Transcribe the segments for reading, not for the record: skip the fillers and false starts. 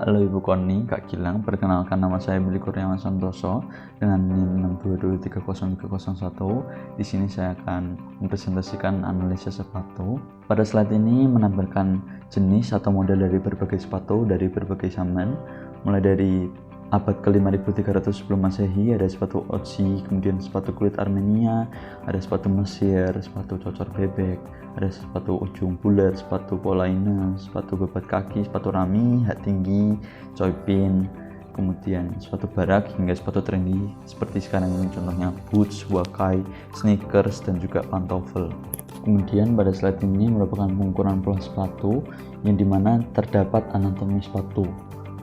Halo Ibu Koni, Kak Gilang. Perkenalkan, nama saya Billy Kurniawan Santoso dengan NIM 6223031. Di sini saya akan mempresentasikan analisis sepatu. Pada slide ini menampilkan jenis atau model dari berbagai sepatu dari berbagai zaman, mulai dari abad ke-5300 sebelum Masehi ada sepatu Otzi, kemudian sepatu kulit Armenia, ada sepatu Mesir, sepatu cocor bebek, ada sepatu ujung bulat, sepatu polaina, sepatu bebat kaki, sepatu rami, hat tinggi, coipin, kemudian sepatu barak hingga sepatu trendy seperti sekarang ini, contohnya boots, wakai, sneakers, dan juga pantofel. Kemudian pada slide ini merupakan pengukuran pola sepatu yang dimana terdapat anatomi sepatu,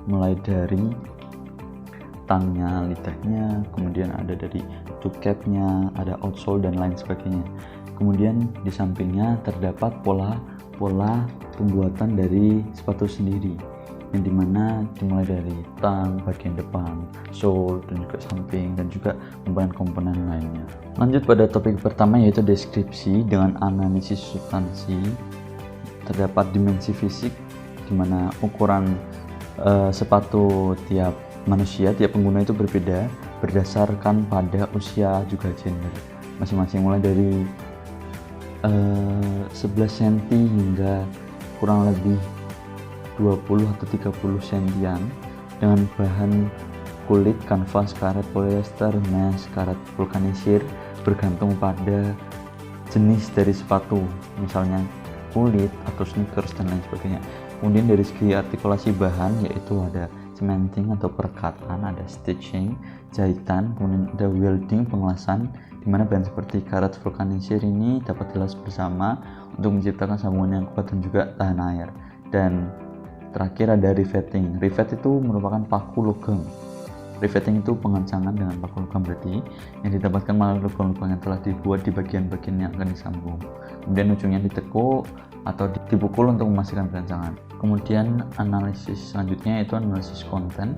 mulai dari tangnya, lidahnya, kemudian ada dari toe capnya, ada outsole dan lain sebagainya. Kemudian di sampingnya terdapat pola pembuatan dari sepatu sendiri, yang dimana dimulai dari tang, bagian depan, sole, dan juga samping, dan juga komponen-komponen lainnya. Lanjut pada topik pertama, yaitu deskripsi dengan analisis substansi. Terdapat dimensi fisik, dimana ukuran sepatu tiap manusia, tiap pengguna itu berbeda berdasarkan pada usia juga gender masing-masing, mulai dari 11 cm hingga kurang lebih 20 atau 30 cm dengan bahan kulit, kanvas, karet, polyester, mesh, karet vulkanisir, bergantung pada jenis dari sepatu, misalnya kulit atau sneakers dan lain sebagainya. Kemudian dari segi artikulasi bahan, yaitu ada cementing atau perekatan, ada stitching, jahitan, kemudian ada welding, pengelasan, di mana bahan seperti karet vulkanisir ini dapat dilas bersama untuk menciptakan sambungan yang kuat dan juga tahan air. Dan terakhir ada riveting. Rivet itu merupakan paku logam. Riveting itu pengencangan dengan paku logam, berarti yang didapatkan melalui lubang-lubang yang telah dibuat di bagian-bagian yang akan disambung. Kemudian ujungnya ditekuk atau dipukul untuk memastikan pengencangan. Kemudian analisis selanjutnya yaitu analisis konten.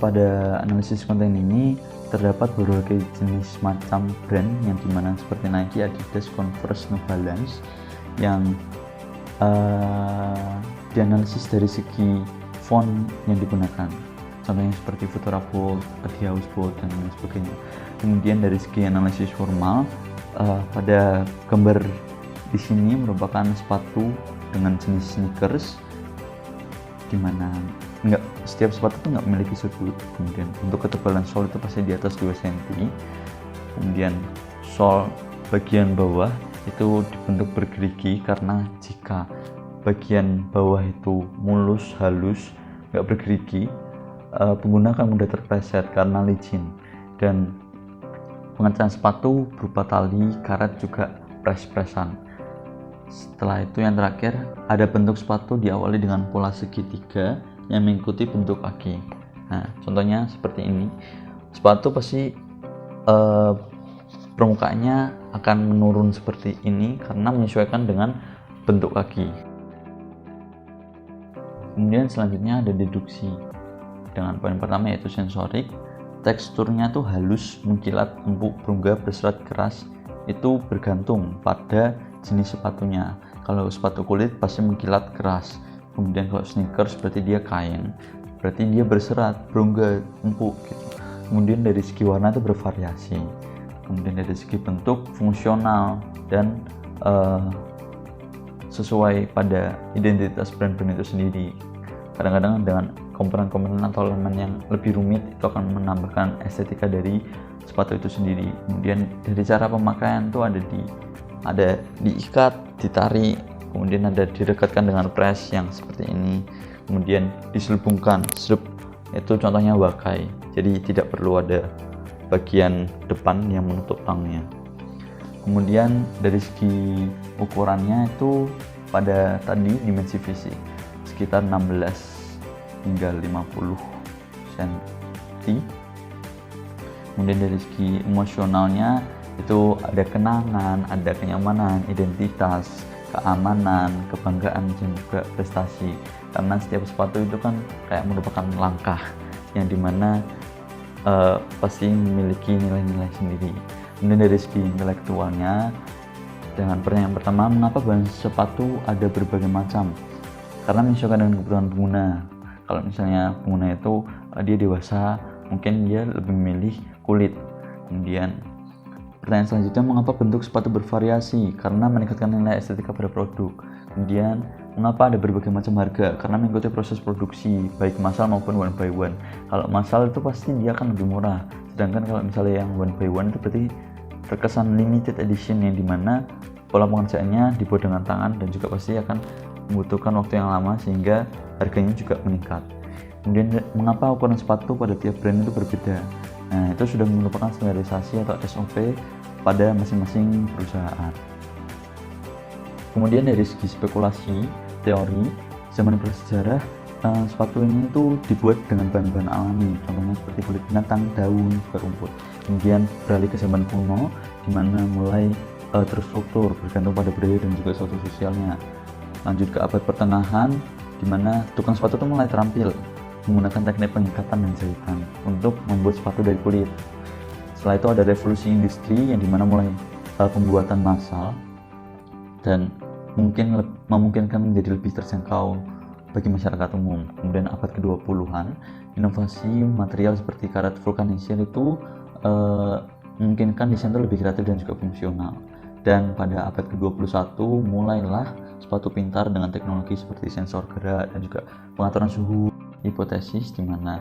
Pada analisis konten ini terdapat berbagai jenis macam brand, yang dimana seperti Nike, Adidas, Converse, New Balance, yang dianalisis dari segi font yang digunakan, contohnya seperti Futura Bold, Adidas Bold, dan lain sebagainya. Kemudian dari segi analisis formal, pada gambar di sini merupakan sepatu dengan jenis sneakers, dimana setiap sepatu itu nggak memiliki sudut. Kemudian untuk ketebalan sole itu pasti di atas 2 cm. Kemudian sole bagian bawah itu dibentuk bergerigi, karena jika bagian bawah itu mulus, halus, nggak bergerigi, pengguna akan mudah terpleset karena licin. Dan pengencangan sepatu berupa tali, karet, juga pres-presan. Setelah itu yang terakhir, ada bentuk sepatu diawali dengan pola segitiga yang mengikuti bentuk kaki. Nah, contohnya seperti ini. Sepatu pasti permukaannya akan menurun seperti ini karena menyesuaikan dengan bentuk kaki. Kemudian selanjutnya ada deduksi dengan poin pertama, yaitu sensorik. Teksturnya tuh halus, mengkilat, empuk, berongga, berserat, keras. Itu bergantung pada jenis sepatunya. Kalau sepatu kulit pasti mengkilat, keras. Kemudian kalau sneakers berarti dia kain, berarti dia berserat, berongga, empuk gitu. Kemudian dari segi warna itu bervariasi. Kemudian dari segi bentuk, fungsional, dan sesuai pada identitas brand-brand itu sendiri. Kadang-kadang dengan komponen-komponen atau elemen yang lebih rumit itu akan menambahkan estetika dari sepatu itu sendiri. Kemudian dari cara pemakaian itu ada diikat, ditarik, kemudian ada direkatkan dengan press yang seperti ini, kemudian diselubungkan, itu contohnya wakai, jadi tidak perlu ada bagian depan yang menutup tangnya. Kemudian dari segi ukurannya itu pada tadi dimensi fisik sekitar 16 hingga 50 cm. Kemudian dari segi emosionalnya itu ada kenangan, ada kenyamanan, identitas, keamanan, kebanggaan, dan juga prestasi. Karena setiap sepatu itu kan kayak merupakan langkah yang dimana pasti memiliki nilai-nilai sendiri. Kemudian dari segi intelektualnya, dengan pertanyaan pertama, mengapa bahan sepatu ada berbagai macam? Karena menyesuaikan dengan kebutuhan pengguna. Kalau misalnya pengguna itu dia dewasa, mungkin dia lebih memilih kulit. Kemudian pertanyaan selanjutnya, mengapa bentuk sepatu bervariasi? Karena meningkatkan nilai estetika pada produk. Kemudian, mengapa ada berbagai macam harga? Karena mengikuti proses produksi, baik massal maupun one by one. Kalau massal itu pasti dia akan lebih murah. Sedangkan kalau misalnya yang one by one itu berarti terkesan limited edition, yang dimana pola pengerjaannya dibuat dengan tangan dan juga pasti akan membutuhkan waktu yang lama sehingga harganya juga meningkat. Kemudian, mengapa ukuran sepatu pada tiap brand itu berbeda? Nah, itu sudah merupakan standarisasi atau SOP pada masing-masing perusahaan. Kemudian dari segi spekulasi, teori, zaman bersejarah, sepatu ini itu dibuat dengan bahan-bahan alami, contohnya seperti kulit binatang, daun, juga rumput. Kemudian beralih ke zaman kuno, di mana mulai terstruktur bergantung pada budaya dan juga status sosialnya. Lanjut ke abad pertengahan, di mana tukang sepatu itu mulai terampil menggunakan teknik pengikatan dan jahitan untuk membuat sepatu dari kulit. Setelah itu ada revolusi industri yang dimana mulai pembuatan massal dan memungkinkan menjadi lebih terjangkau bagi masyarakat umum. Kemudian abad ke-20-an, inovasi material seperti karet vulkanisir itu memungkinkan desain itu lebih kreatif dan juga fungsional. Dan pada abad ke-21 mulailah sepatu pintar dengan teknologi seperti sensor gerak dan juga pengaturan suhu. Hipotesis di mana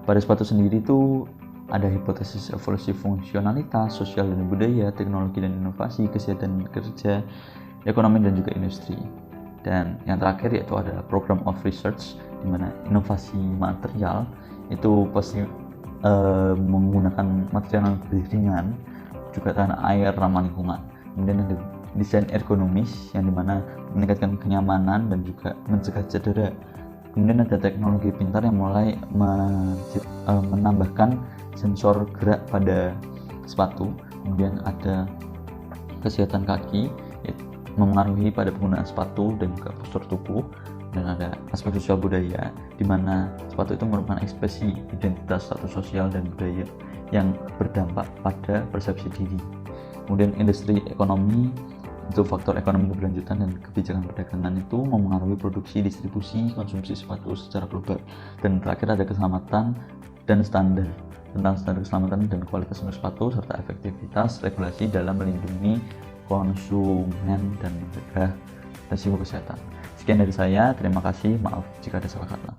pada sepatu sendiri itu ada hipotesis evolusi fungsionalitas, sosial dan budaya, teknologi dan inovasi, kesehatan kerja, ekonomi dan juga industri. Dan yang terakhir yaitu ada program of research di mana inovasi material itu pasti menggunakan material yang lebih ringan, juga tahan air, ramah lingkungan. Kemudian ada desain ergonomis yang dimana meningkatkan kenyamanan dan juga mencegah cedera. Kemudian ada teknologi pintar yang mulai menambahkan sensor gerak pada sepatu. Kemudian ada kesehatan kaki, memengaruhi pada penggunaan sepatu dan juga postur tubuh. Dan ada aspek sosial budaya, di mana sepatu itu merupakan ekspresi identitas, status sosial dan budaya yang berdampak pada persepsi diri. Kemudian industri ekonomi, itu faktor ekonomi keberlanjutan dan kebijakan perdagangan itu memengaruhi produksi, distribusi, konsumsi sepatu secara global. Dan terakhir ada keselamatan dan standar, tentang standar keselamatan dan kualitas untuk sepatu serta efektivitas regulasi dalam melindungi konsumen dan mencegah risiko kesehatan. Sekian dari saya, terima kasih, maaf jika ada salah kata.